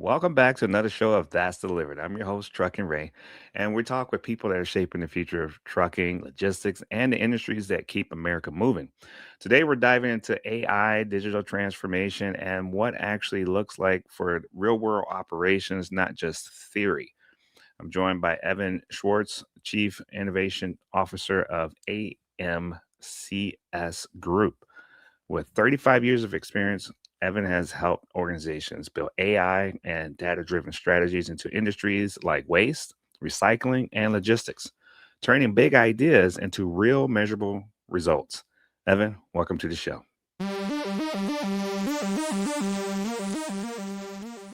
Welcome back to another show of That's Delivered. I'm your host, Trucking Ray, and we talk with people that are shaping the future of trucking, logistics, and the industries that keep America moving. Today, we're diving into AI, digital transformation, and what actually looks like for real world operations, not just theory. I'm joined by Evan Schwartz, Chief Innovation Officer of AMCS Group. With 35 years of experience, Evan has helped organizations build AI and data driven strategies into industries like waste, recycling, and logistics, turning big ideas into real measurable results. Evan, welcome to the show.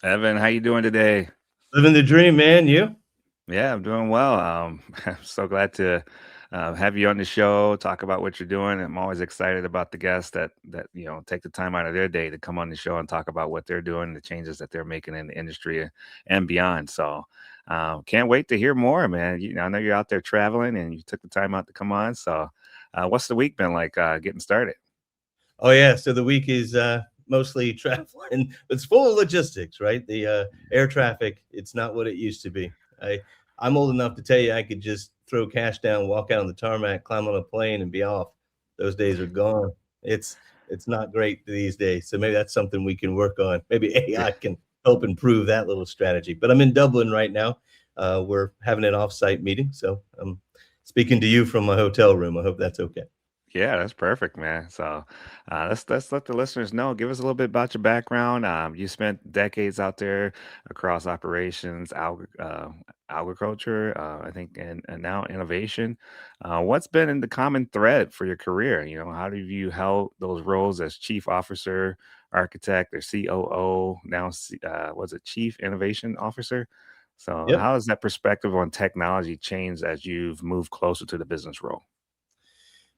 Evan, how you doing today? Living the dream, man. You? Yeah, I'm doing well. I'm so glad to have you on the show. Talk about what you're doing. I'm always excited about the guests that take the time out of their day to come on the show and talk about what they're doing, the changes that they're making in the industry and beyond. So, can't wait to hear more, man. I know you're out there traveling and you took the time out to come on. So, what's the week been like getting started? Oh yeah. So the week is mostly traveling. It's full of logistics, right? The air traffic. It's not what it used to be. I'm old enough to tell you I could just throw cash down, walk out on the tarmac, climb on a plane, and be off. Those days are gone. It's not great these days. So maybe that's something we can work on. Maybe AI can help improve that little strategy. But I'm in Dublin right now. We're having an offsite meeting, so I'm speaking to you from my hotel room. I hope that's okay. Yeah, that's perfect, man. So let's let the listeners know. Give us a little bit about your background. You spent decades out there across operations, agriculture, I think, and now innovation. What's been in the common thread for your career? How do you held those roles as chief officer, architect, or COO? Now, was it chief innovation officer? So, Yep. how has that perspective on technology changed as you've moved closer to the business role?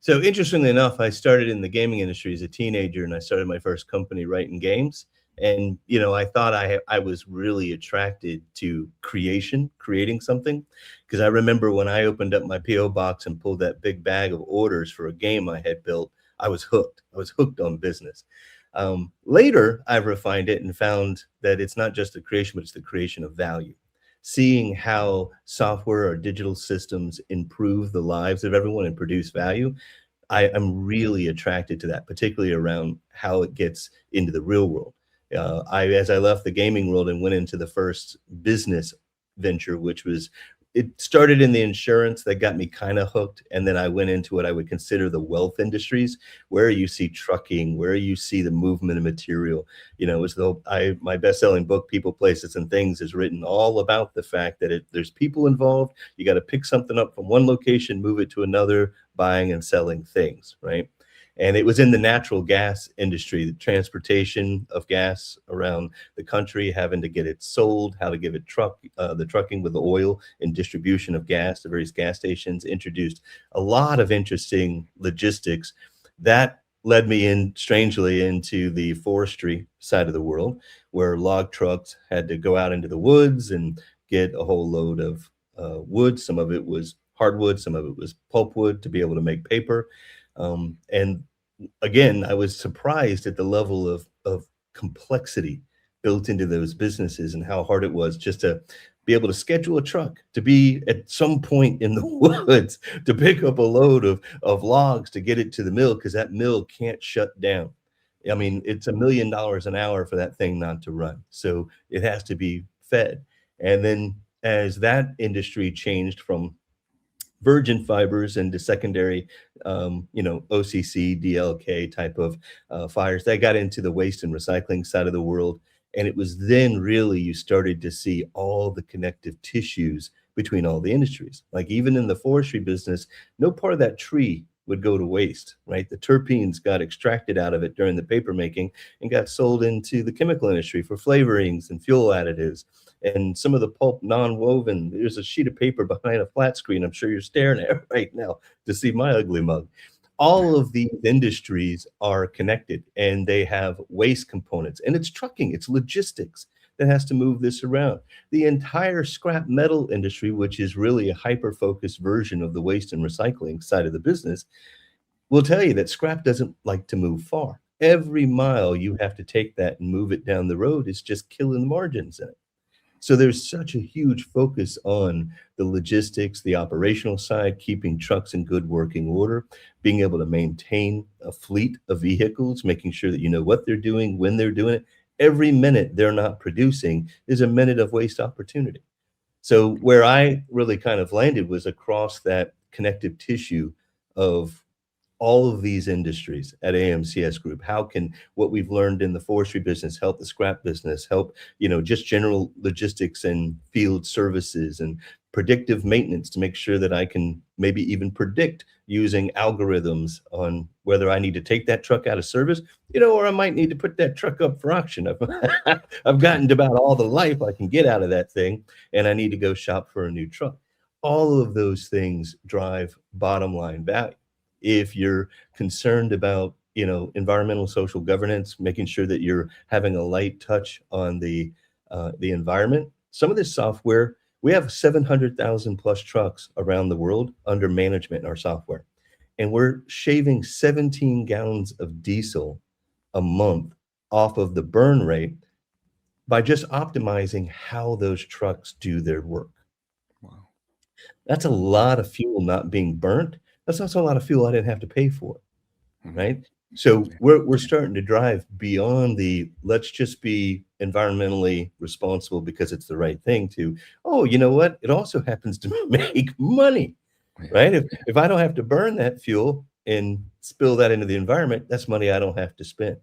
So interestingly enough, I started in the gaming industry as a teenager, and I started my first company writing games. And I thought I was really attracted to creating something, because I remember when I opened up my PO box and pulled that big bag of orders for a game I had built, I was hooked. I was hooked on business. Later, I've refined it and found that it's not just the creation, but it's the creation of value. Seeing how software or digital systems improve the lives of everyone and produce value, I am really attracted to that, particularly around how it gets into the real world. As I left the gaming world and went into the first business venture, which was, it started in the insurance that got me kind of hooked, and then I went into what I would consider the wealth industries, where you see trucking, where you see the movement of material. As though my best-selling book, People, Places, and Things, is written all about the fact that there's people involved. You got to pick something up from one location, move it to another, buying and selling things, right? And it was in the natural gas industry, the transportation of gas around the country, having to get it sold, how to give it the trucking with the oil and distribution of gas to various gas stations, introduced a lot of interesting logistics. That led me in strangely into the forestry side of the world, where log trucks had to go out into the woods and get a whole load of wood. Some of it was hardwood, some of it was pulpwood to be able to make paper. And again, I was surprised at the level of complexity built into those businesses, and how hard it was just to be able to schedule a truck to be at some point in the woods to pick up a load of logs to get it to the mill, because that mill can't shut down. I mean, it's $1 million an hour for that thing not to run. So it has to be fed. And then as that industry changed from virgin fibers into secondary, OCC, DLK type of fires. That got into the waste and recycling side of the world. And it was then really you started to see all the connective tissues between all the industries. Like even in the forestry business, no part of that tree would go to waste, right? The terpenes got extracted out of it during the paper making and got sold into the chemical industry for flavorings and fuel additives. And some of the pulp non-woven, there's a sheet of paper behind a flat screen I'm sure you're staring at right now to see my ugly mug. All of these industries are connected, and they have waste components, and it's trucking, it's logistics that has to move this around. The entire scrap metal industry, which is really a hyper-focused version of the waste and recycling side of the business, will tell you that scrap doesn't like to move far. Every mile you have to take that and move it down the road is just killing the margins in it. So there's such a huge focus on the logistics, the operational side, keeping trucks in good working order, being able to maintain a fleet of vehicles, making sure that you know what they're doing, when they're doing it. Every minute they're not producing is a minute of waste opportunity. So where I really kind of landed was across that connective tissue of all of these industries at AMCS Group. How can what we've learned in the forestry business help the scrap business, help, just general logistics and field services and predictive maintenance to make sure that I can maybe even predict using algorithms on whether I need to take that truck out of service, or I might need to put that truck up for auction. I've gotten to about all the life I can get out of that thing, and I need to go shop for a new truck. All of those things drive bottom line value. If you're concerned about, environmental social governance, making sure that you're having a light touch on the environment, some of this software, we have 700,000 plus trucks around the world under management in our software, and we're shaving 17 gallons of diesel a month off of the burn rate by just optimizing how those trucks do their work. Wow. That's a lot of fuel not being burnt. That's also a lot of fuel I didn't have to pay for, Mhm. right? So Yeah. we're starting to drive beyond the let's just be environmentally responsible because it's the right thing to, oh, you know what? It also happens to make money, Yeah. right? If I don't have to burn that fuel and spill that into the environment, that's money I don't have to spend.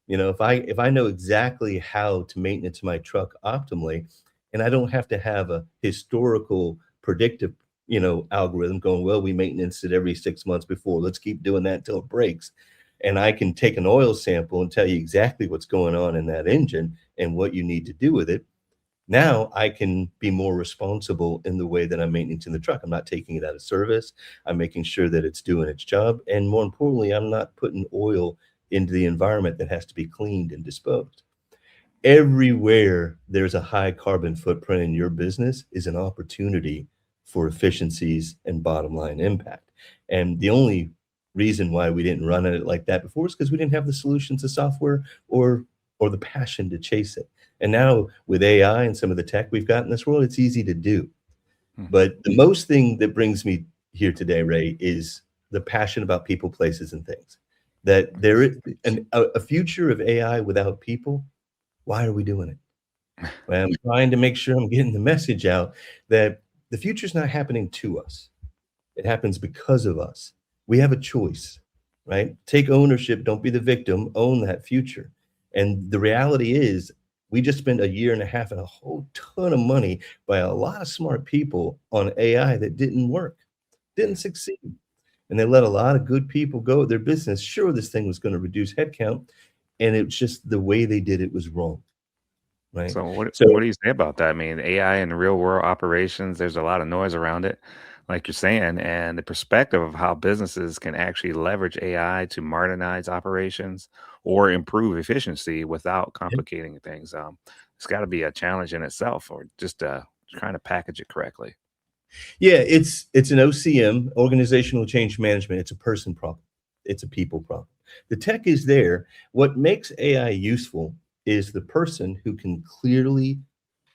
If I know exactly how to maintenance my truck optimally, and I don't have to have a historical predictive, algorithm going, well, we maintenance it every 6 months before. Let's keep doing that till it breaks. And I can take an oil sample and tell you exactly what's going on in that engine and what you need to do with it. Now I can be more responsible in the way that I'm maintaining the truck. I'm not taking it out of service. I'm making sure that it's doing its job. And more importantly, I'm not putting oil into the environment that has to be cleaned and disposed. Everywhere there's a high carbon footprint in your business is an opportunity for efficiencies and bottom line impact. And the only reason why we didn't run at it like that before is because we didn't have the solutions, the software, or the passion to chase it. And now with AI and some of the tech we've got in this world, it's easy to do. Mhm. But the most thing that brings me here today, Ray, is the passion about people, places, and things. That there is a future of AI without people. Why are we doing it? Well, I'm trying to make sure I'm getting the message out that the future's not happening to us. It happens because of us. We have a choice, right? Take ownership, don't be the victim, own that future. And the reality is, we just spent a year and a half and a whole ton of money by a lot of smart people on AI that didn't work, didn't succeed. And they let a lot of good people go at their business. Sure, this thing was going to reduce headcount, and it's just the way they did it was wrong, right? So So what do you say about that? I mean, AI in real world operations, there's a lot of noise around it, like you're saying, and the perspective of how businesses can actually leverage AI to modernize operations or improve efficiency without complicating things. It's got to be a challenge in itself, or just trying to package it correctly. yeah, it's an OCM, organizational change management. It's a person problem. It's a people problem. The tech is there. What makes AI useful is the person who can clearly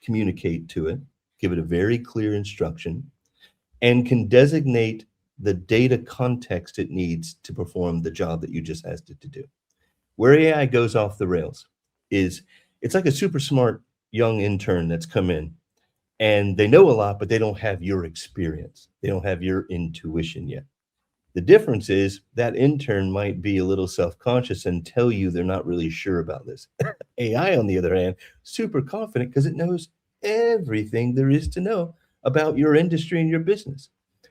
communicate to it, give it a very clear instruction, and can designate the data context it needs to perform the job that you just asked it to do. Where AI goes off the rails is it's like a super smart young intern that's come in and they know a lot, but they don't have your experience. They don't have your intuition yet. The difference is that intern might be a little self-conscious and tell you they're not really sure about this. AI, on the other hand, super confident because it knows everything there is to know about your industry and your business,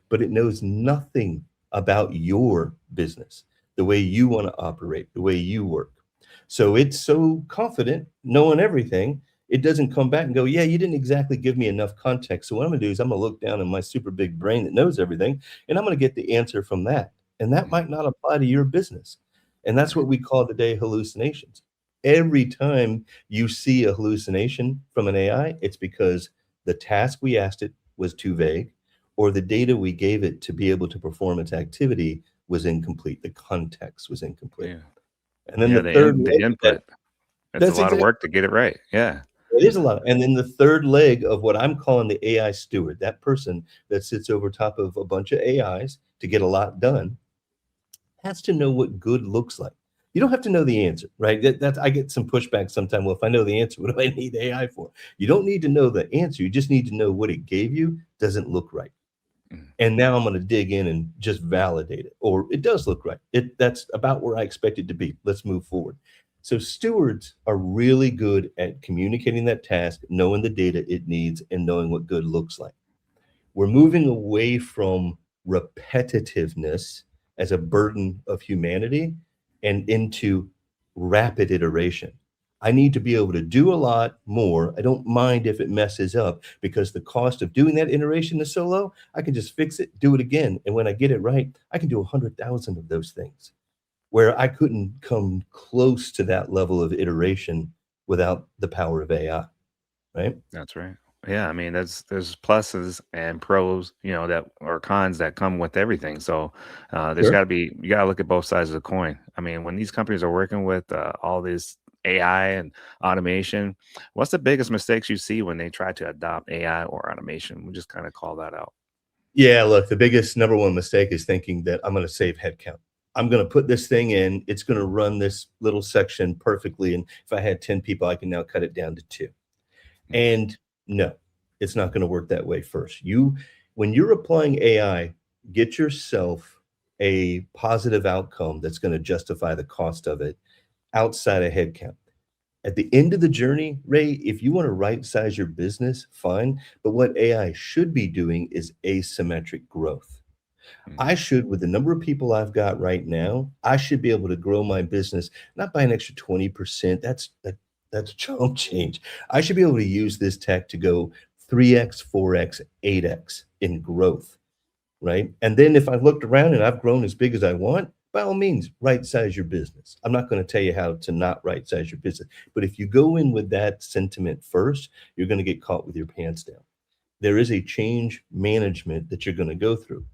but it knows nothing about your business, the way you want to operate, the way you work. So it's so confident knowing everything, it doesn't come back and go, yeah, you didn't exactly give me enough context. So what I'm going to do is I'm going to look down in my super big brain that knows everything, and I'm going to get the answer from that. And that Mhm. might not apply to your business. And that's Right. what we call today hallucinations. Every time you see a hallucination from an AI, it's because the task we asked it was too vague, or the data we gave it to be able to perform its activity was incomplete. The context was incomplete. Yeah. And then Yeah, the third the leg of that input. It's a that's lot of exactly work to get it right. Yeah. it is a lot. And then the third leg of what I'm calling the AI steward, that person that sits over top of a bunch of AIs to get a lot done, has to know what good looks like. You don't have to know the answer, right? That's I get some pushback sometimes. Well, if I know the answer, what do I need AI for? You don't need to know the answer. You just need to know what it gave you doesn't look right. Mm, And now I'm going to dig in and just validate it. Or it does look right. That's about where I expect it to be. Let's move forward. So stewards are really good at communicating that task, knowing the data it needs, and knowing what good looks like. We're moving away from repetitiveness as a burden of humanity and into rapid iteration. I need to be able to do a lot more. I don't mind if it messes up because the cost of doing that iteration is so low. I can just fix it, do it again. And when I get it right, I can do 100,000 of those things where I couldn't come close to that level of iteration without the power of AI, right? that's right. Yeah, I mean, there's pluses and pros, that or cons that come with everything. So there's got Sure. to be you got to look at both sides of the coin. I mean, when these companies are working with all this AI and automation, what's the biggest mistakes you see when they try to adopt AI or automation? We just kind of call that out. Yeah, look, the biggest number one mistake is thinking that I'm gonna save headcount. I'm gonna put this thing in, it's gonna run this little section perfectly, and if I had 10 people, I can now cut it down to 2. Mm, And no, it's not gonna work that way first. When you're applying AI, get yourself a positive outcome that's gonna justify the cost of it outside of headcount. At the end of the journey, Ray, if you want to right size your business, fine. But what AI should be doing is asymmetric growth. mm, I should, with the number of people I've got right now, I should be able to grow my business not by an extra 20%. That's chump change. I should be able to use this tech to go 3x, 4x, 8x in growth, right? And then if I've looked around and I've grown as big as I want, by all means, right size your business. I'm not going to tell you how to not right size your business. But if you go in with that sentiment first, you're going to get caught with your pants down. There is a change management that you're going to go through.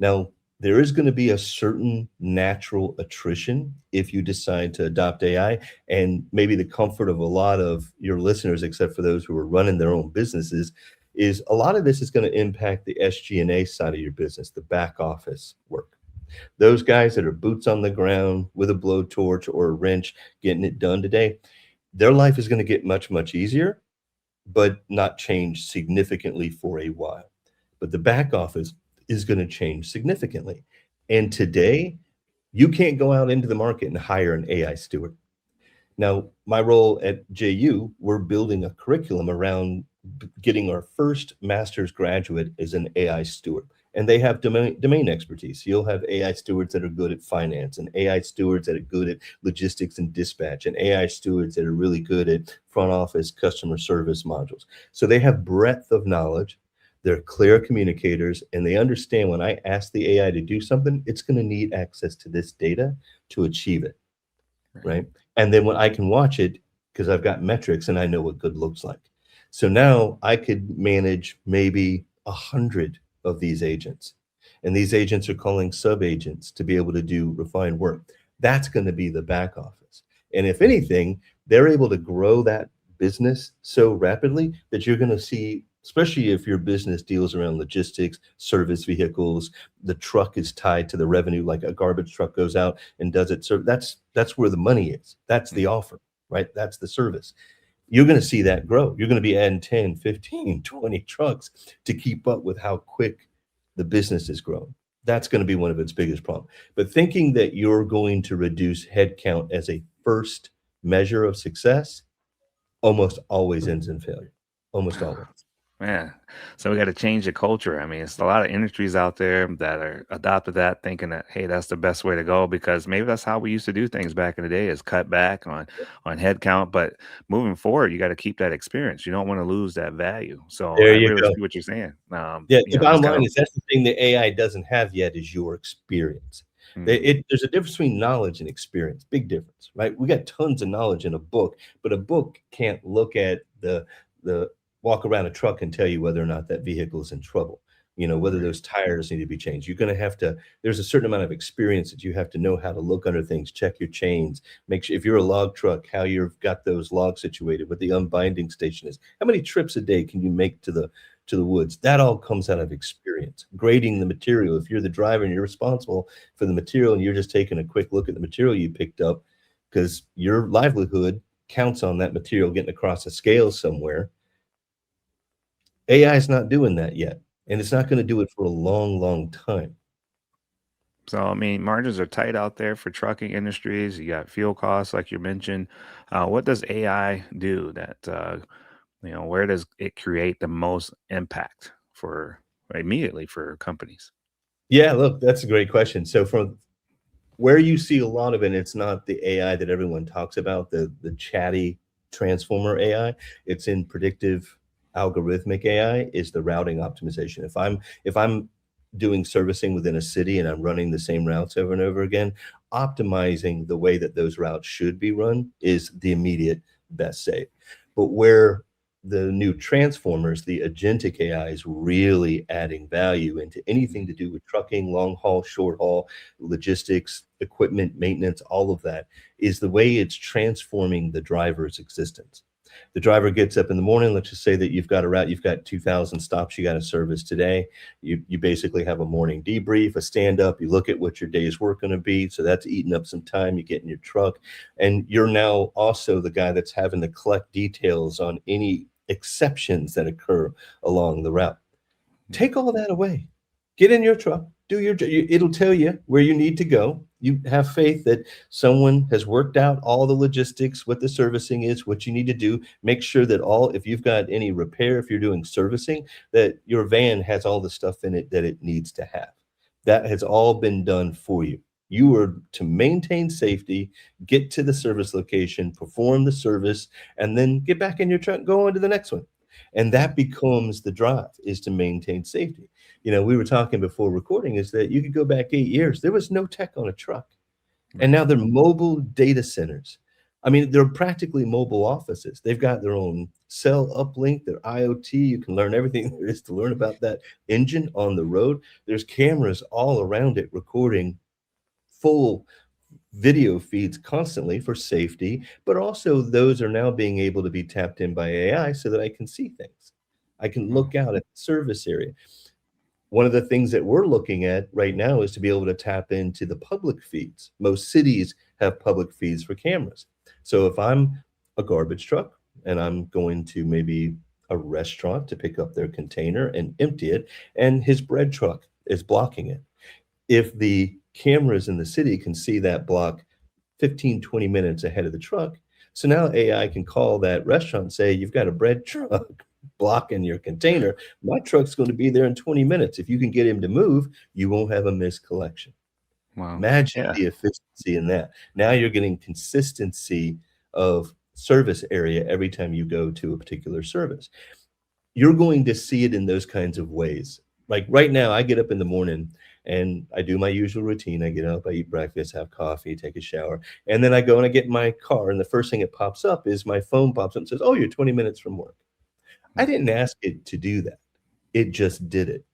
Now, there is going to be a certain natural attrition if you decide to adopt AI. And maybe the comfort of a lot of your listeners, except for those who are running their own businesses, is a lot of this is going to impact the SG&A side of your business, the back office work. Those guys that are boots on the ground with a blowtorch or a wrench getting it done today, their life is going to get much, much easier, but not change significantly for a while. But the back office is going to change significantly. And today, you can't go out into the market and hire an AI steward. Now, my role at JU, we're building a curriculum around getting our first master's graduate as an AI steward. And they have domain expertise. You'll have AI stewards that are good at finance, and AI stewards that are good at logistics and dispatch, and AI stewards that are really good at front office customer service modules. So they have breadth of knowledge. They're clear communicators, and they understand when I ask the AI to do something, it's going to need access to this data to achieve it, right. right? And then when I can watch it, because I've got metrics and I know what good looks like. So now I could manage maybe 100 of these agents. And these agents are calling sub agents to be able to do refined work. That's going to be the back office. And if anything, they're able to grow that business so rapidly that you're going to see, especially if your business deals around logistics, service vehicles, the truck is tied to the revenue, like a garbage truck goes out and does it. So that's where the money is. That's the Mm, offer, right? That's the service. You're going to see that grow. You're going to be adding 10, 15, 20 trucks to keep up with how quick the business is growing. That's going to be one of its biggest problems. But thinking that you're going to reduce headcount as a first measure of success almost always ends in failure. Almost always. Man, so we got to change the culture. I mean, it's a lot of industries out there that are adopted that, thinking that hey, that's the best way to go because maybe that's how we used to do things back in the day, is cut back on headcount. But moving forward, you got to keep that experience. You don't want to lose that value. So There I you really go. see what you're saying. Yeah, the Just bottom kind line of is that's the thing that AI doesn't have yet is your experience. mm, There's a difference between knowledge and experience, big difference, right? We got tons of knowledge in a book, but a book can't look at the walk around a truck and tell you whether or not that vehicle is in trouble. whether Right. those tires need to be changed. You're going to have to, there's a certain amount of experience that you have to know how to look under things, check your chains, make sure if you're a log truck, how you've got those logs situated, what the unbinding station is. How many trips a day can you make to the woods? That all comes out of experience. Grading the material. If you're the driver and you're responsible for the material and you're just taking a quick look at the material you picked up, because your livelihood counts on that material getting across a scale somewhere. AI is not doing that yet, and it's not gonna do it for a long, long time. So, I mean, margins are tight out there for trucking industries. You got fuel costs, like you mentioned. What does AI do where does it create the most impact for immediately for companies? Yeah, look, that's a great question. So from where you see a lot of it, it's not the AI that everyone talks about, the chatty transformer AI. It's in predictive algorithmic AI is the routing optimization. If I'm doing servicing within a city and I'm running the same routes over and over again, optimizing the way that those routes should be run is the immediate best save. But where the new transformers, the agentic AI is really adding value into anything to do with trucking, long haul, short haul, logistics, equipment, maintenance, all of that is the way it's transforming the driver's existence. The driver gets up in the morning. Let's just say that you've got a route, you've got 2,000 stops you got to service today. You basically have a morning debrief, a stand up. You look at what your day's work going to be. So that's eating up some time. You get in your truck, and you're now also the guy that's having to collect details on any exceptions that occur along the route. Mm. Take all that away. Get in your truck, do your it'll tell you where you need to go. You have faith that someone has worked out all the logistics, what the servicing is, what you need to do. Make sure that all if you've got any repair, if you're doing servicing, that your van has all the stuff in it that it needs to have. That has all been done for you. You are to maintain safety, get to the service location, perform the service, and then get back in your truck, go on to the next one. And that becomes the drive is to maintain safety. We were talking before recording is that you could go back 8 years. There was no tech on a truck. And Right. now they're mobile data centers. I mean, they're practically mobile offices. They've got their own cell uplink, their IoT. You can learn everything there is to learn about that engine on the road. There's cameras all around it recording full video feeds constantly for safety, but also those are now being able to be tapped in by AI so that I can see things. I can Oh, look out at the service area. One of the things that we're looking at right now is to be able to tap into the public feeds. Most cities have public feeds for cameras. So if I'm a garbage truck and I'm going to maybe a restaurant to pick up their container and empty it, and his bread truck is blocking it, if the cameras in the city can see that block 15, 20 minutes ahead of the truck, so now AI can call that restaurant and say, "You've got a bread truck blocking your container. My truck's gonna be there in 20 minutes. If you can get him to move, you won't have a missed collection." wow. Imagine Yeah. the efficiency in that. Now you're getting consistency of service area every time you go to a particular service. You're going to see it in those kinds of ways. Like right now, I get up in the morning and I do my usual routine. I get up, I eat breakfast, have coffee, take a shower, and then I go and I get in my car. And the first thing that pops up is my phone pops up and says, "Oh, you're 20 minutes from work." I Mm. didn't ask it to do that. It just did it.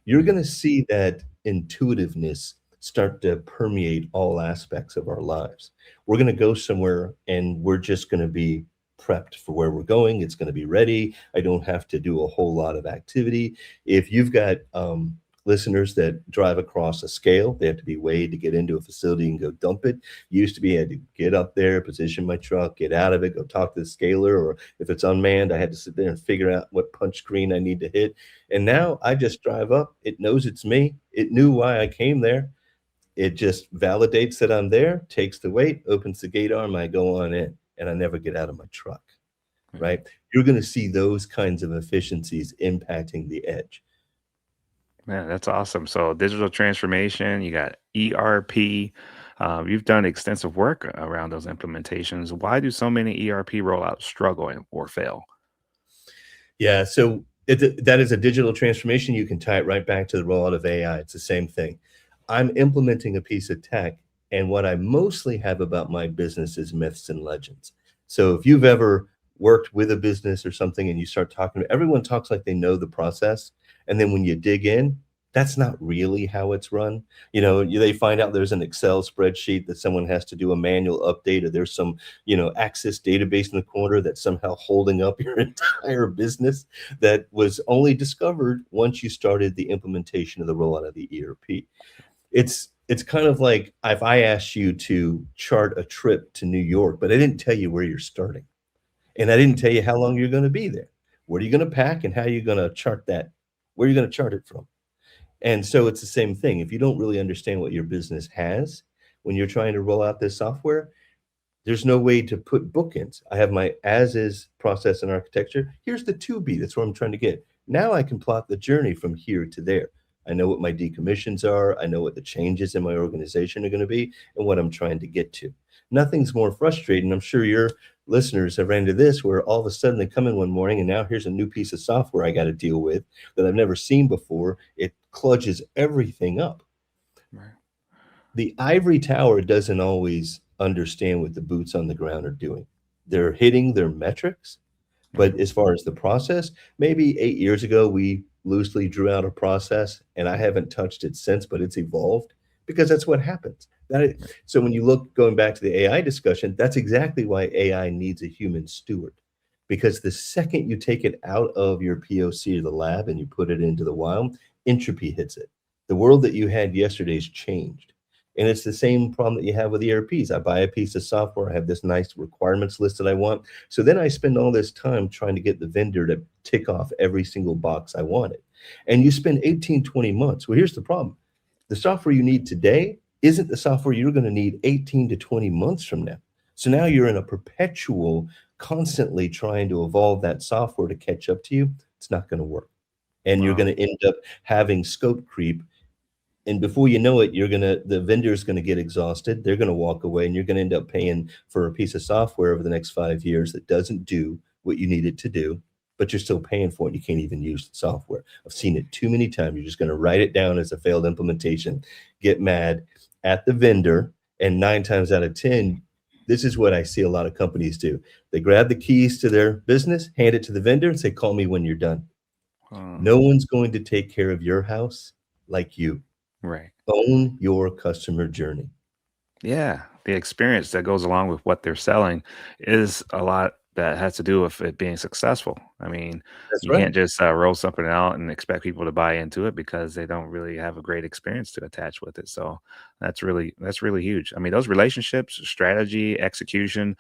You're Mm. gonna see that intuitiveness start to permeate all aspects of our lives. We're gonna go somewhere and we're just gonna be prepped for where we're going. It's gonna be ready. I don't have to do a whole lot of activity. If you've got listeners that drive across a scale, they have to be weighed to get into a facility and go dump it. Used to be I had to get up there, position my truck, get out of it, go talk to the scaler, or if it's unmanned, I had to sit there and figure out what punch screen I need to hit. And now I just drive up. It knows it's me. It knew why I came there. It just validates that I'm there, takes the weight, opens the gate arm, I go on in, and I never get out of my truck, Right. right? You're going to see those kinds of efficiencies impacting the edge. Man, that's awesome. So digital transformation, you got ERP. You've done extensive work around those implementations. Why do so many ERP rollouts struggle or fail? Yeah, so that is a digital transformation. You can tie it right back to the rollout of AI. It's the same thing. I'm implementing a piece of tech, and what I mostly have about my business is myths and legends. So if you've ever worked with a business or something and you start talking, everyone talks like they know the process. And then when you dig in, that's not really how it's run. They find out there's an Excel spreadsheet that someone has to do a manual update, or there's some, Access database in the corner that's somehow holding up your entire business that was only discovered once you started the implementation of the rollout of the ERP. It's kind of like if I asked you to chart a trip to New York, but I didn't tell you where you're starting, and I didn't tell you how long you're gonna be there. What are you gonna pack, and how are you gonna chart that? Where are you gonna chart it from? And so it's the same thing. If you don't really understand what your business has when you're trying to roll out this software, there's no way to put bookends. I have my as is process and architecture. Here's the to be. That's where I'm trying to get. Now I can plot the journey from here to there. I know what my decommissions are. I know what the changes in my organization are going to be and what I'm trying to get to. Nothing's more frustrating. I'm sure your listeners have ran into this where all of a sudden they come in one morning and now here's a new piece of software I got to deal with that I've never seen before. It kludges everything up. Right. The ivory tower doesn't always understand what the boots on the ground are doing. They're hitting their metrics, Right. but as far as the process, maybe 8 years ago, we loosely drew out a process and I haven't touched it since, but it's evolved because that's what happens. Right. So when you look going back to the AI discussion, that's exactly why AI needs a human steward. Because the second you take it out of your POC or the lab and you put it into the wild, entropy hits it. The world that you had yesterday's changed. And it's the same problem that you have with ERPs. I buy a piece of software, I have this nice requirements list that I want. So then I spend all this time trying to get the vendor to tick off every single box I wanted. And you spend 18, 20 months. Well, here's the problem. The software you need today isn't the software you're going to need 18 to 20 months from now. So now you're in a perpetual, constantly trying to evolve that software to catch up to you. It's not going to work. And you're Wow. going to end up having scope creep, and before you know it, the vendor's gonna get exhausted, they're gonna walk away, and you're gonna end up paying for a piece of software over the next 5 years that doesn't do what you need it to do, but you're still paying for it, and you can't even use the software. I've seen it too many times. You're just gonna write it down as a failed implementation, get mad at the vendor, and 9 times out of 10, this is what I see a lot of companies do. They grab the keys to their business, hand it to the vendor, and say, "Call me when you're done." Uh, No one's going to take care of your house like you. right. Own your customer journey. Yeah, the experience that goes along with what they're selling is a lot that has to do with it being successful. I mean, That's you right. can't just roll something out and expect people to buy into it because they don't really have a great experience to attach with it. So that's really huge. I mean, those relationships, strategy, execution.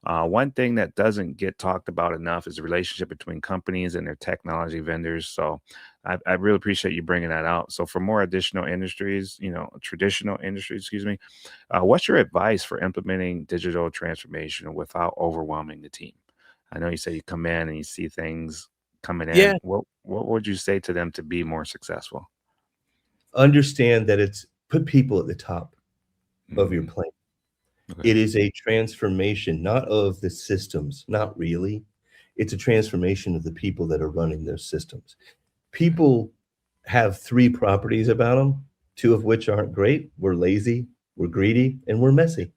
One thing that doesn't get talked about enough is the relationship between companies and their technology vendors. So I really appreciate you bringing that out. So for more additional industries, traditional industries, excuse me, what's your advice for implementing digital transformation without overwhelming the team? I know you say you come in and you see things coming Yeah. in. What would you say to them to be more successful? Understand that it's put people at the top of your Mm, plan. okay. It is a transformation, not of the systems, not really. It's a transformation of the people that are running those systems. People have 3 properties about them, 2 of which aren't great. We're lazy, we're greedy, and we're messy.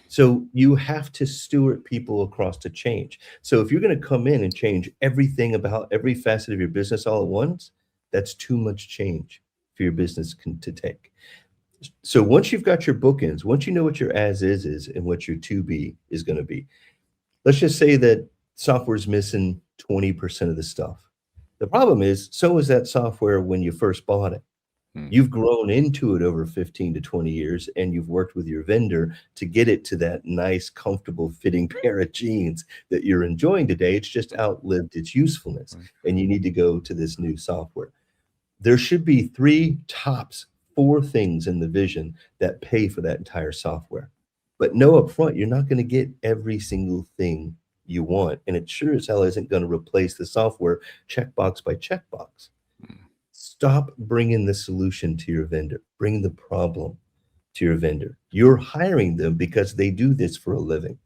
So you have to steward people across to change. So if you're going to come in and change everything about every facet of your business all at once, that's too much change for your business to take. So once you've got your bookends, once you know what your as is and what your to be is going to be, let's just say that software's missing 20% of the stuff. The problem is, so is that software when you first bought it. Mm, You've grown into it over 15 to 20 years, and you've worked with your vendor to get it to that nice, comfortable fitting pair of jeans that you're enjoying today. It's just outlived its usefulness, right. and you need to go to this new software. There should be 3 tops, 4 things in the vision that pay for that entire software. But no upfront, you're not gonna get every single thing you want, and it sure as hell isn't gonna replace the software checkbox by checkbox. Mm, Stop bringing the solution to your vendor. Bring the problem to your vendor. You're hiring them because they do this for a living.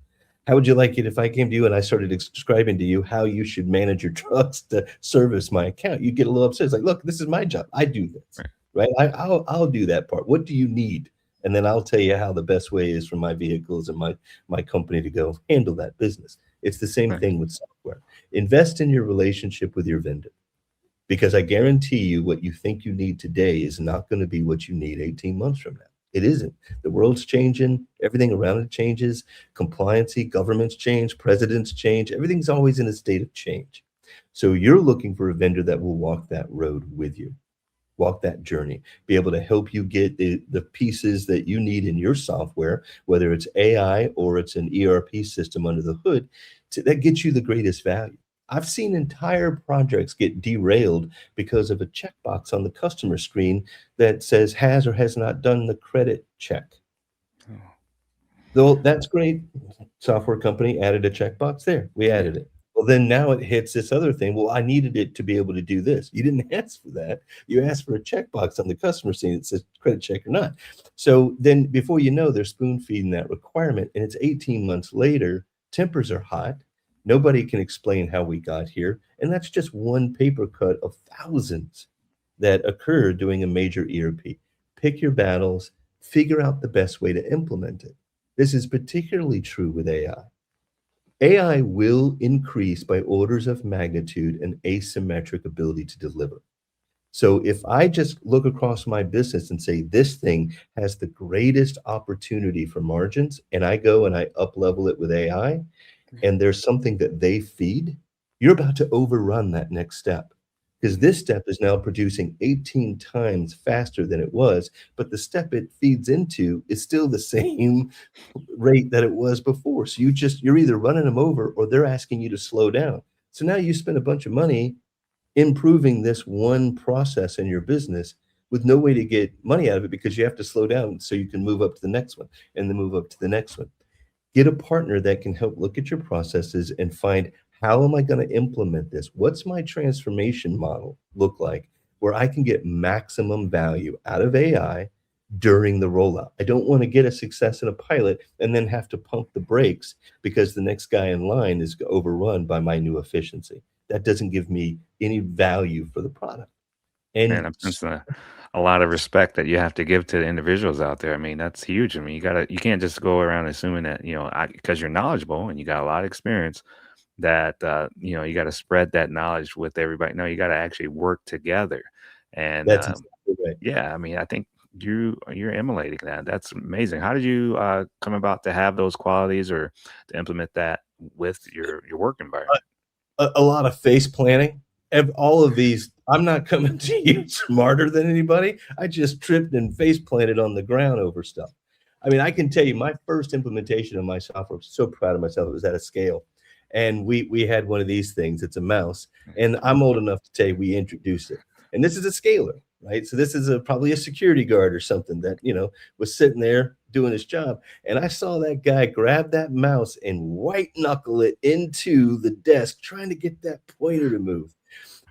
How would you like it if I came to you and I started describing to you how you should manage your trucks to service my account? You'd get a little upset. It's like, look, this is my job. I do this, right. right? I'll do that part. What do you need? And then I'll tell you how the best way is for my vehicles and my company to go handle that business. It's the same Right. thing with software. Invest in your relationship with your vendor because I guarantee you what you think you need today is not going to be what you need 18 months from now. It isn't. The world's changing, everything around it changes, compliancy, governments change, presidents change, everything's always in a state of change. So you're looking for a vendor that will walk that road with you, walk that journey, be able to help you get the pieces that you need in your software, whether it's AI or it's an ERP system under the hood, that gets you the greatest value. I've seen entire projects get derailed because of a checkbox on the customer screen that says has or has not done the credit check. Oh, Though that's great. Software company added a checkbox there. We yeah. added it. Well, then now it hits this other thing. Well, I needed it to be able to do this. You didn't ask for that. You asked for a checkbox on the customer screen that says credit check or not. So then before you know, they're spoon feeding that requirement. And it's 18 months later, tempers are hot. Nobody can explain how we got here. And that's just one paper cut of thousands that occur doing a major ERP. Pick your battles, figure out the best way to implement it. This is particularly true with AI. AI will increase by orders of magnitude an asymmetric ability to deliver. So if I just look across my business and say this thing has the greatest opportunity for margins, and I go and I up level it with AI, and there's something that they feed, you're about to overrun that next step. Because this step is now producing 18 times faster than it was, but the step it feeds into is still the same rate that it was before. So you're either running them over or they're asking you to slow down. So now you spend a bunch of money improving this one process in your business with no way to get money out of it because you have to slow down so you can move up to the next one and then move up to the next one. Get a partner that can help look at your processes and find how am I going to implement this? What's my transformation model look like where I can get maximum value out of AI during the rollout? I don't want to get a success in a pilot and then have to pump the brakes because the next guy in line is overrun by my new efficiency. That doesn't give me any value for the product. Man, And I'm sensing a lot of respect that you have to give to the individuals out there. I mean, that's huge. I mean, you can't just go around assuming that, because you're knowledgeable and you got a lot of experience that, you got to spread that knowledge with everybody. No, you got to actually work together. And that's exactly right. yeah, I mean, I think you're emulating that. That's amazing. How did you come about to have those qualities or to implement that with your work environment? A lot of face planning. All of these, I'm not coming to you smarter than anybody. I just tripped and face planted on the ground over stuff. I mean, I can tell you my first implementation of my software, I'm so proud of myself. It was at a scale. And we had one of these things. It's a mouse. And I'm old enough to tell you we introduced it. And this is a scaler, right? So this is probably a security guard or something that, was sitting there doing his job. And I saw that guy grab that mouse and white knuckle it into the desk, trying to get that pointer to move.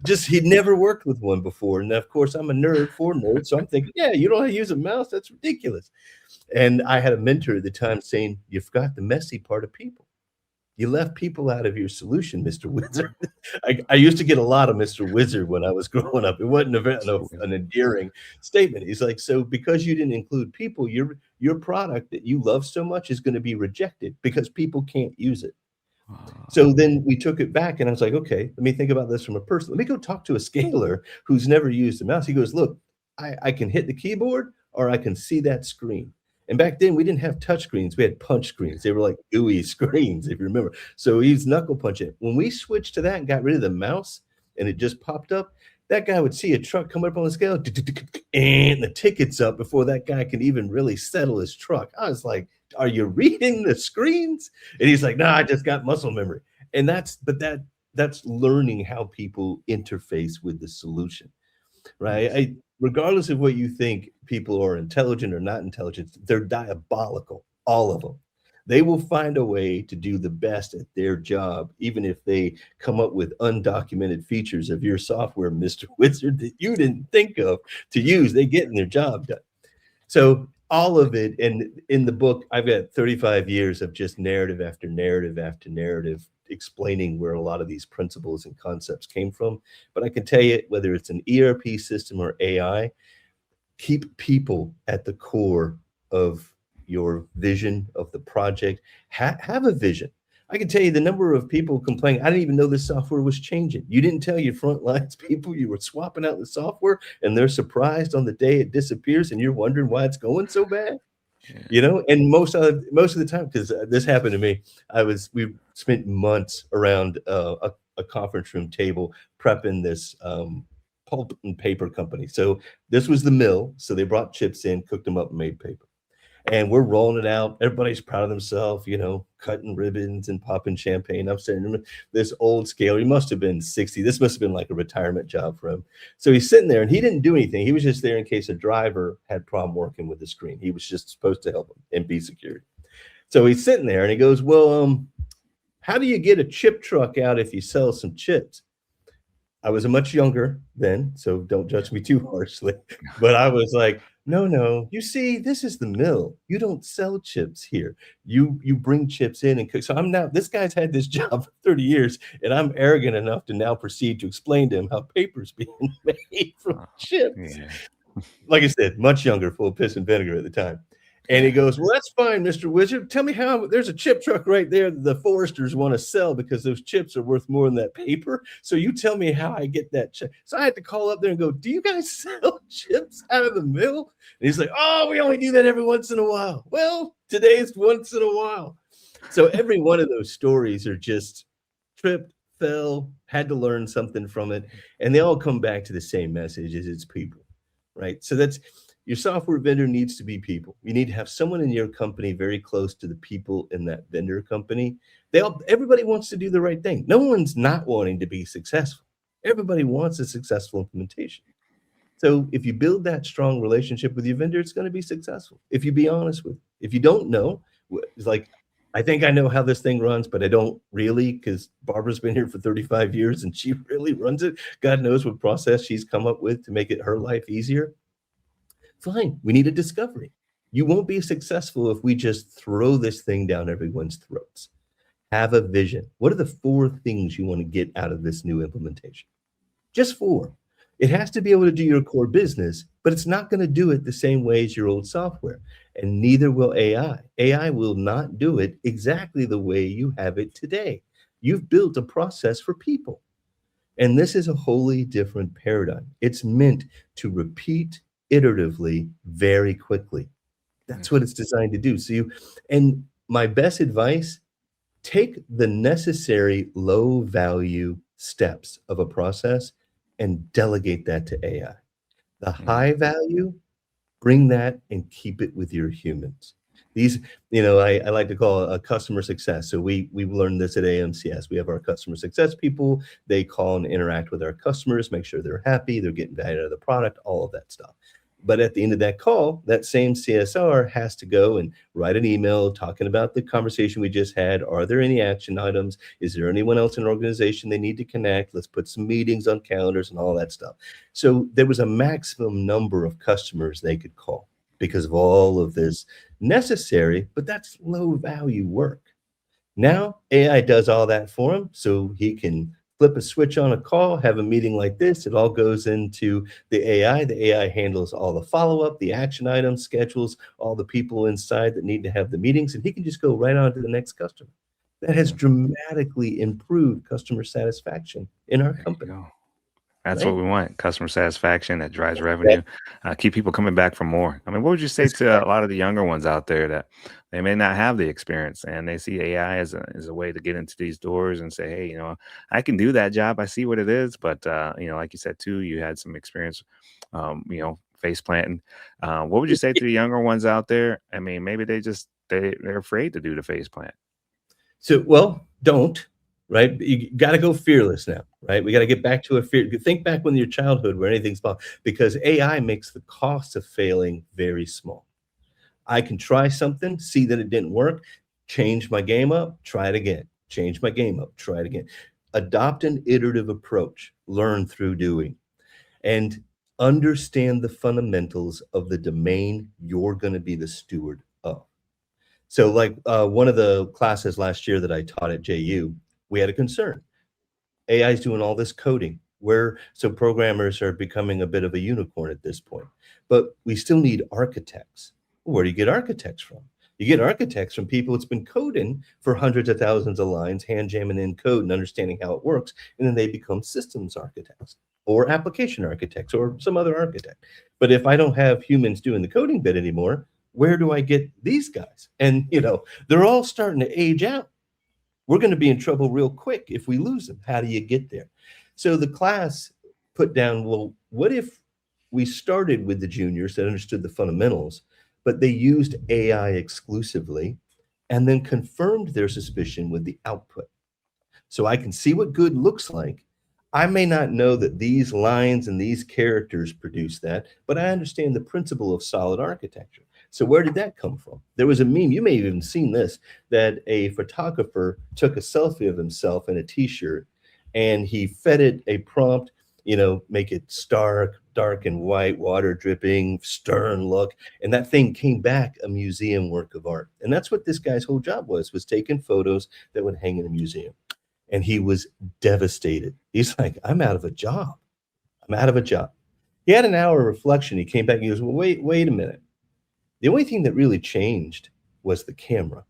Just he'd never worked with one before. And of course, I'm a nerd for nerds. So I'm thinking, yeah, you don't know how to use a mouse? That's ridiculous. And I had a mentor at the time saying, you forgot the messy part of people. You left people out of your solution, Mr. Wizard. I used to get a lot of Mr. Wizard when I was growing up. It wasn't an endearing statement. He's like, so because you didn't include people, your product that you love so much is going to be rejected because people can't use it. So then we took it back and I was like, okay, let me think about this from a person. Let me go talk to a scaler who's never used a mouse. He goes, look, I can hit the keyboard or I can see that screen. And back then we didn't have touch screens. We had punch screens. They were like gooey screens, if you remember. So he's knuckle punching. When we switched to that and got rid of the mouse and it just popped up, that guy would see a truck come up on the scale and the ticket's up before that guy can even really settle his truck. I was like, are you reading the screens? And he's like, no, I just got muscle memory. And that's learning how people interface with the solution, right? Nice. Regardless of what you think people are intelligent or not intelligent, they're diabolical, all of them. They will find a way to do the best at their job, even if they come up with undocumented features of your software, Mr. Wizard, that you didn't think of to use. They get in their job done. So all of it, and in the book, I've got 35 years of just narrative after narrative after narrative explaining where a lot of these principles and concepts came from. But I can tell you, whether it's an ERP system or AI, keep people at the core of your vision of the project. Have a vision. I can tell you the number of people complaining, I didn't even know this software was changing. You didn't tell your front lines people you were swapping out the software, and they're surprised on the day it disappears, and you're wondering why it's going so bad. Yeah. And most of the time, because this happened to me, we spent months around a conference room table prepping this pulp and paper company. So this was the mill. So they brought chips in, cooked them up, and made paper. And we're rolling it out. Everybody's proud of themselves, cutting ribbons and popping champagne. I'm saying this old scale. He must have been 60. This must have been like a retirement job for him. So he's sitting there and he didn't do anything. He was just there in case a driver had problem working with the screen. He was just supposed to help him and be security. So he's sitting there and he goes, well, how do you get a chip truck out if you sell some chips? I was much younger then, so don't judge me too harshly. But I was like, no, no. You see, this is the mill. You don't sell chips here. You bring chips in and cook. So this guy's had this job for 30 years, and I'm arrogant enough to now proceed to explain to him how paper's being made from chips. Yeah. Like I said, much younger, full of piss and vinegar at the time. And he Yeah. goes, well, that's fine, Mr. Wizard. Tell me how there's a chip truck right there that the foresters want to sell because those chips are worth more than that paper. So you tell me how I get that chip. So I had to call up there and go, do you guys sell chips out of the mill? And he's like, oh, we only do that every once in a while. Well, today's once in a while. So every one of those stories are just tripped, fell, had to learn something from it. And they all come back to the same message as it's people, right? So your software vendor needs to be people. You need to have someone in your company very close to the people in that vendor company. Everybody wants to do the right thing. No one's not wanting to be successful. Everybody wants a successful implementation. So if you build that strong relationship with your vendor, it's going to be successful. If you be honest with it. If you don't know, it's like, I think I know how this thing runs, but I don't really, because Barbara's been here for 35 years and she really runs it. God knows what process she's come up with to make it her life easier. Fine, we need a discovery. You won't be successful if we just throw this thing down everyone's throats. Have a vision. What are the 4 things you want to get out of this new implementation? Just 4. It has to be able to do your core business, but it's not going to do it the same way as your old software. And neither will AI. AI will not do it exactly the way you have it today. You've built a process for people. And this is a wholly different paradigm. It's meant to repeat iteratively very quickly. That's what it's designed to do. And my best advice, take the necessary low value steps of a process and delegate that to AI. The high value, bring that and keep it with your humans. These, I like to call a customer success. So we've learned this at AMCS. We have our customer success people. They call and interact with our customers, make sure they're happy, they're getting value out of the product, all of that stuff. But at the end of that call, that same CSR has to go and write an email talking about the conversation we just had. Are there any action items? Is there anyone else in an organization they need to connect? Let's put some meetings on calendars and all that stuff. So there was a maximum number of customers they could call because of all of this necessary, but that's low value work. Now AI does all that for him, so he can flip a switch on a call, have a meeting like this. It all goes into the AI. The AI handles all the follow-up, the action items, schedules, all the people inside that need to have the meetings, and he can just go right on to the next customer. That has dramatically improved customer satisfaction in our There you company, go. That's what right? we want. Customer satisfaction that drives That revenue. Keep people coming back for more. I mean, what would you say is to a lot of the younger ones out there that they may not have the experience and they see AI as a way to get into these doors and say, hey, I can do that job. I see what it is. But, like you said, too, you had some experience, face planting. What would you say to the younger ones out there? I mean, maybe they're afraid to do the face plant. So, well, don't, right? You got to go fearless now, right? We got to get back to a fear. Think back when your childhood where anything's possible, because AI makes the cost of failing very small. I can try something, see that it didn't work, change my game up, try it again, change my game up, try it again. Adopt an iterative approach, learn through doing, and understand the fundamentals of the domain you're going to be the steward of. So, like one of the classes last year that I taught at JU, we had a concern. AI is doing all this coding. So programmers are becoming a bit of a unicorn at this point, but we still need architects. Where do you get architects from? You get architects from people that's been coding for hundreds of thousands of lines, hand jamming in code and understanding how it works, and then they become systems architects or application architects or some other architect. But if I don't have humans doing the coding bit anymore, where do I get these guys? And they're all starting to age out. We're going to be in trouble real quick if we lose them. How do you get there? So the class put down, well, what if we started with the juniors that understood the fundamentals, but they used AI exclusively and then confirmed their suspicion with the output? So I can see what good looks like. I may not know that these lines and these characters produce that, but I understand the principle of solid architecture. So where did that come from? There was a meme, you may have even seen this, that a photographer took a selfie of himself in a t-shirt and he fed it a prompt, make it stark, dark and white, water dripping, stern look. And that thing came back a museum work of art. And that's what this guy's whole job was taking photos that would hang in a museum. And he was devastated. He's like, I'm out of a job. I'm out of a job. He had an hour of reflection. He came back and he goes, well, wait a minute. The only thing that really changed was the camera.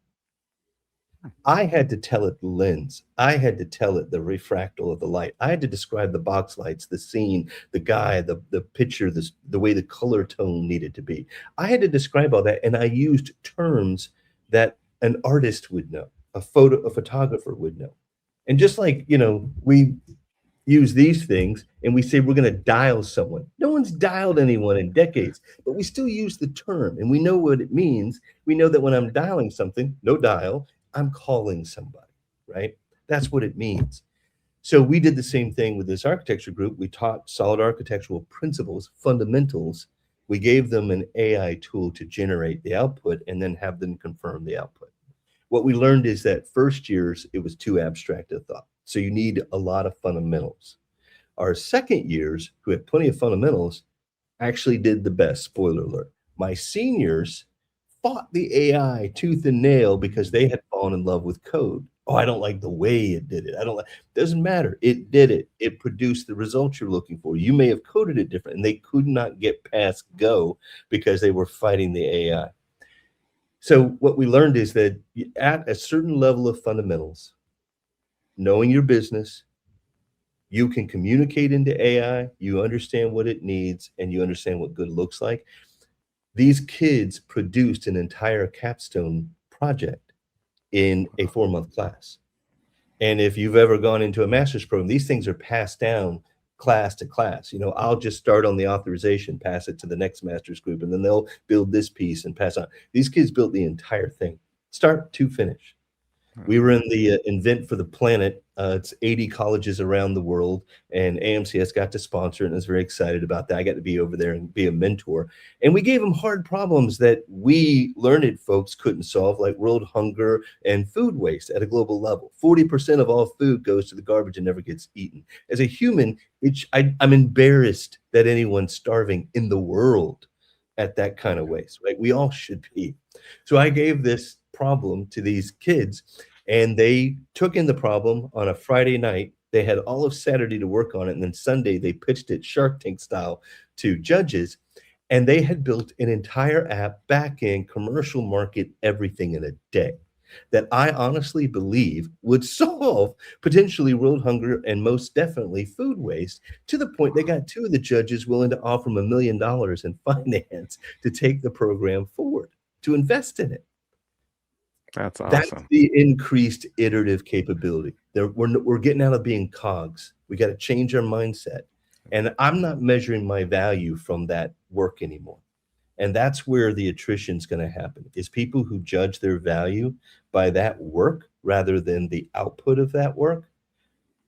I had to tell it the lens. I had to tell it the refractal of the light. I had to describe the box lights, the scene, the guy, the picture, the way the color tone needed to be. I had to describe all that, and I used terms that an artist would know, a photographer would know. And just like, we use these things and we say we're going to dial someone. No one's dialed anyone in decades, but we still use the term and we know what it means. We know that when I'm dialing something, no dial, I'm calling somebody, right? That's what it means. So we did the same thing with this architecture group. We taught solid architectural principles, fundamentals. We gave them an AI tool to generate the output and then have them confirm the output. What we learned is that first years, it was too abstract a thought. So you need a lot of fundamentals. Our second years, who had plenty of fundamentals, actually did the best, spoiler alert. My seniors fought the AI tooth and nail because they had fallen in love with code. Oh, I don't like the way it did it. I don't like, doesn't matter. It did it. It produced the results you're looking for. You may have coded it different and they could not get past go because they were fighting the AI. So what we learned is that at a certain level of fundamentals, knowing your business, you can communicate into AI, you understand what it needs, and you understand what good looks like. These kids produced an entire capstone project in a 4-month class. And if you've ever gone into a master's program, these things are passed down class to class. I'll just start on the authorization, pass it to the next master's group, and then they'll build this piece and pass on. These kids built the entire thing, start to finish. We were in the Invent for the Planet. It's 80 colleges around the world, and AMCS got to sponsor it and I was very excited about that. I got to be over there and be a mentor. And we gave them hard problems that we learned folks couldn't solve, like world hunger and food waste at a global level. 40% of all food goes to the garbage and never gets eaten. As a human, I'm embarrassed that anyone's starving in the world at that kind of waste, right? We all should be. So I gave this problem to these kids and they took in the problem on a Friday night. They had all of Saturday to work on it. And then Sunday, they pitched it Shark Tank style to judges. And they had built an entire app, back end, commercial market, everything in a day that I honestly believe would solve potentially world hunger and most definitely food waste, to the point they got 2 of the judges willing to offer them $1 million in finance to take the program forward, to invest in it. That's That's awesome. the increased iterative capability. We're getting out of being cogs. We got to change our mindset. And I'm not measuring my value from that work anymore. And that's where the attrition is going to happen, is people who judge their value by that work rather than the output of that work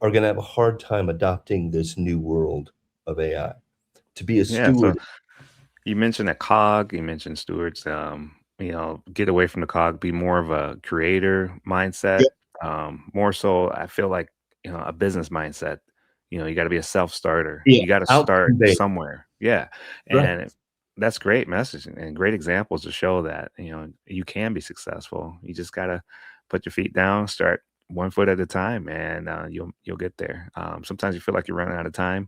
are going to have a hard time adopting this new world of AI. To be a Yeah. So steward. you mentioned a cog, you mentioned stewards, get away from the cog, be more of a creator mindset. Yeah, More so, I feel like, a business mindset. You got to be a self starter. yeah, You got to start outcome based, somewhere. Yeah. right? And that's great message and great examples to show that, you can be successful. You just got to put your feet down, start one foot at a time, and you'll get there. Sometimes you feel like you're running out of time,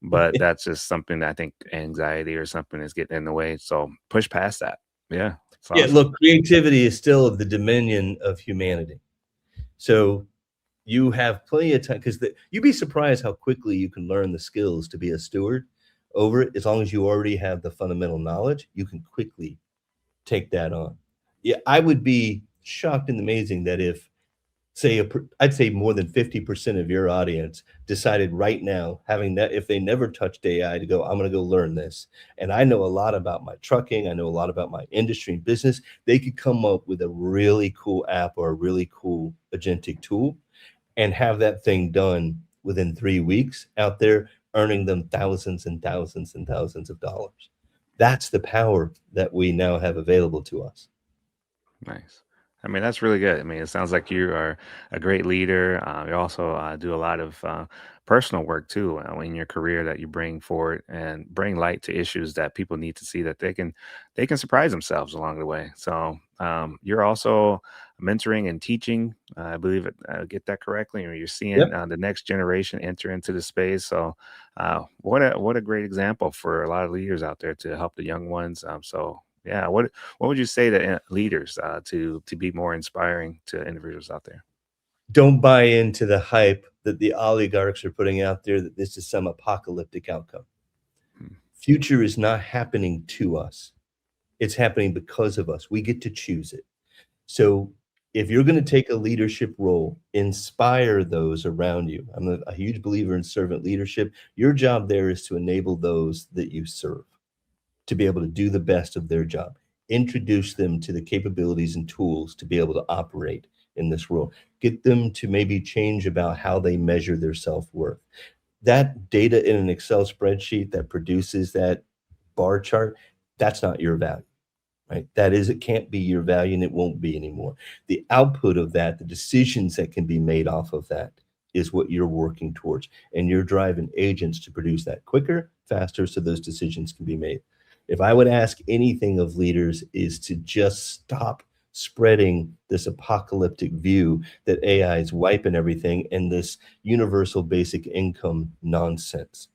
but that's just something that I think anxiety or something is getting in the way. So push past that. Yeah, it's Yeah, awesome. look, creativity is still the dominion of humanity. So you have plenty of time because you'd be surprised how quickly you can learn the skills to be a steward over it. As long as you already have the fundamental knowledge, you can quickly take that on. Yeah, I would be shocked and amazing that if, say, I'd say more than 50% of your audience decided right now, having that, if they never touched AI, to go, I'm going to go learn this. And I know a lot about my trucking, I know a lot about my industry and business. They could come up with a really cool app or a really cool agentic tool and have that thing done within 3 weeks out there, earning them thousands and thousands and thousands of dollars. That's the power that we now have available to us. Nice. I mean, that's really good. I mean, it sounds like you are a great leader. You also do a lot of personal work too in your career that you bring forward and bring light to issues that people need to see that they can surprise themselves along the way. So you're also mentoring and teaching. I believe it. Get that correctly, or you're seeing Yep. the next generation enter into the space. So what a great example for a lot of leaders out there to help the young ones. So yeah, what would you say to leaders to be more inspiring to individuals out there? Don't buy into the hype that the oligarchs are putting out there that this is some apocalyptic outcome. Hmm. Future is not happening to us. It's happening because of us. We get to choose it. So if you're going to take a leadership role, inspire those around you. I'm a huge believer in servant leadership. Your job there is to enable those that you serve to be able to do the best of their job. Introduce them to the capabilities and tools to be able to operate in this world. Get them to maybe change about how they measure their self-worth. That data in an Excel spreadsheet that produces that bar chart, that's not your value, right? That is, it can't be your value and it won't be anymore. The output of that, the decisions that can be made off of that is what you're working towards. And you're driving agents to produce that quicker, faster, so those decisions can be made. If I would ask anything of leaders is to just stop spreading this apocalyptic view that AI is wiping everything and this universal basic income nonsense.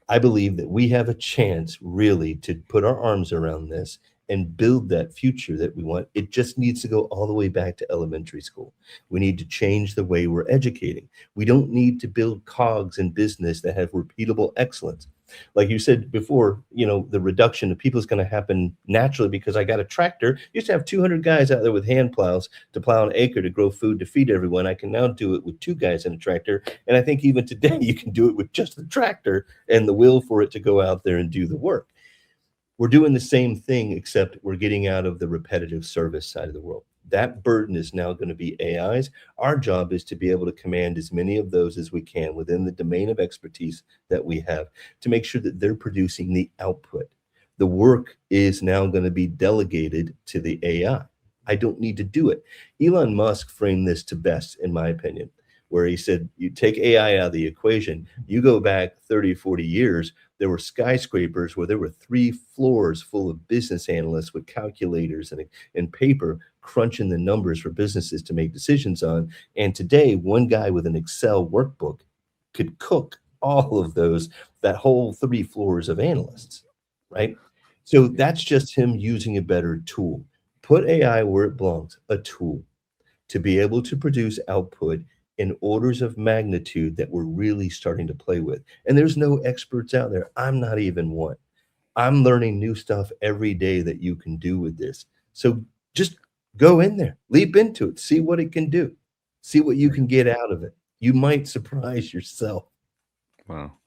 I believe that we have a chance really to put our arms around this and build that future that we want. It just needs to go all the way back to elementary school. We need to change the way we're educating. We don't need to build cogs in business that have repeatable excellence. Like you said before, the reduction of people is going to happen naturally because I got a tractor. Used to have 200 guys out there with hand plows to plow an acre to grow food to feed everyone. I can now do it with two guys in a tractor. And I think even today you can do it with just the tractor and the will for it to go out there and do the work. We're doing the same thing, except we're getting out of the repetitive service side of the world. That burden is now going to be AI's. Our job is to be able to command as many of those as we can within the domain of expertise that we have to make sure that they're producing the output. The work is now going to be delegated to the AI. I don't need to do it. Elon Musk framed this to best, in my opinion, where he said, you take AI out of the equation, you go back 30, 40 years, there were skyscrapers where there were 3 floors full of business analysts with calculators and paper crunching the numbers for businesses to make decisions on. And today, one guy with an Excel workbook could cook all of those, that whole 3 floors of analysts, right? So Yeah. that's just him using a better tool. Put AI where it belongs, a tool to be able to produce output in orders of magnitude that we're really starting to play with. And there's no experts out there. I'm not even one. I'm learning new stuff every day that you can do with this. So just go in there, leap into it, see what it can do, see what you can get out of it. You might surprise yourself. Well,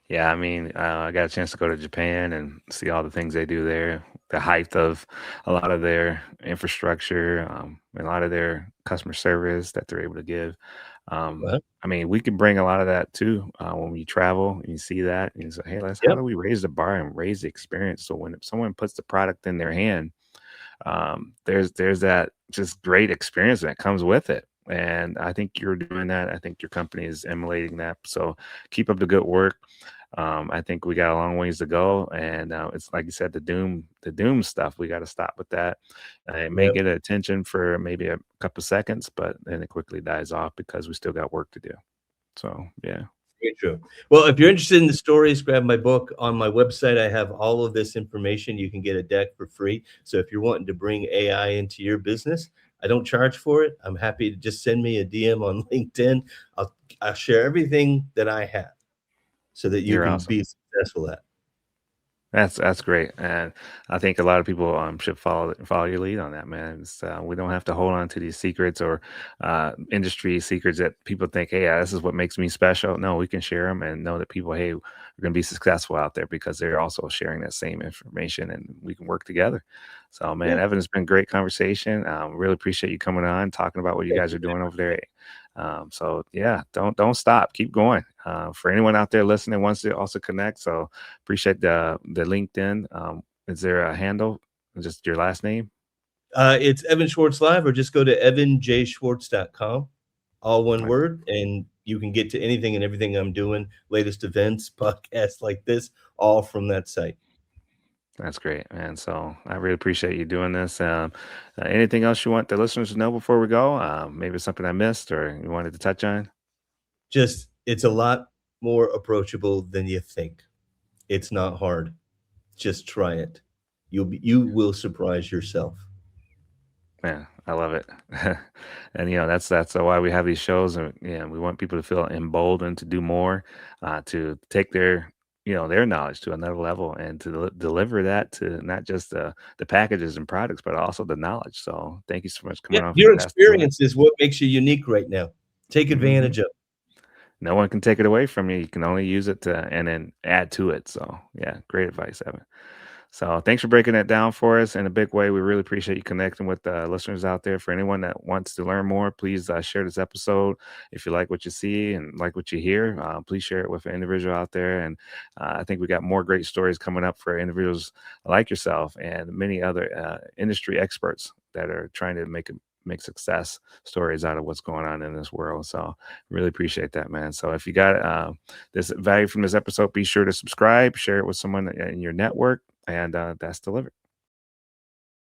yeah, I mean, I got a chance to go to Japan and see all the things they do there, the height of a lot of their infrastructure, and a lot of their customer service that they're able to give. Well, I mean, we can bring a lot of that too when we travel and you see that and you say, hey, how yep, do we raise the bar and raise the experience? So when someone puts the product in their hand, there's that just great experience that comes with it. And I think you're doing that. I think your company is emulating that. So keep up the good work. I think we got a long ways to go, and it's like you said, the doom stuff. We got to stop with that. It may yep. get attention for maybe a couple seconds, but then it quickly dies off because we still got work to do. So yeah. Very true. Well, if you're interested in the stories, grab my book. On my website, I have all of this information. You can get a deck for free. So if you're wanting to bring AI into your business, I don't charge for it. I'm happy to just send me a DM on LinkedIn. I'll share everything that I have so that you You're can awesome. be successful at. That's great, and I think a lot of people should follow your lead on that, man. We don't have to hold on to these secrets or industry secrets that people think, hey, this is what makes me special. No, we can share them and know that people, hey, we're going to be successful out there because they're also sharing that same information, and we can work together. So, man, Yeah. Evan, it's been a great conversation. Really appreciate you coming on, talking about what you Thank guys you are very doing over much. there. So yeah, don't stop, keep going. For anyone out there listening wants to also connect, so appreciate the LinkedIn. Is there a handle? Just your last name? It's Evan Schwartz Live, or just go to evanjschwartz.com, all one Okay, word, and you can get to anything and everything I'm doing, latest events, podcasts like this, all from that site. that's great, man. So I really appreciate you doing this. Anything else you want the listeners to know before we go? Maybe something I missed or you wanted to touch on? Just it's a lot more approachable than you think. It's not hard. Just try it. You will surprise yourself. Man, I love it. And that's why we have these shows, and we want people to feel emboldened to do more, to take their knowledge to another level, and to deliver that to not just the packages and products, but also the knowledge. So thank you so much for Yeah, coming on from your That's Delivered. experience is what makes you unique right now. Take Hmm. advantage of it. No one can take it away from you. You can only use it to and then add to it. So yeah, great advice, Evan. So thanks for breaking that down for us in a big way. We really appreciate you connecting with the listeners out there. For anyone that wants to learn more, please share this episode. If you like what you see and like what you hear, please share it with an individual out there. And I think we got more great stories coming up for individuals like yourself and many other industry experts that are trying to make success stories out of what's going on in this world. So really appreciate that, man. So if you got this value from this episode, be sure to subscribe, share it with someone in your network, and that's delivered.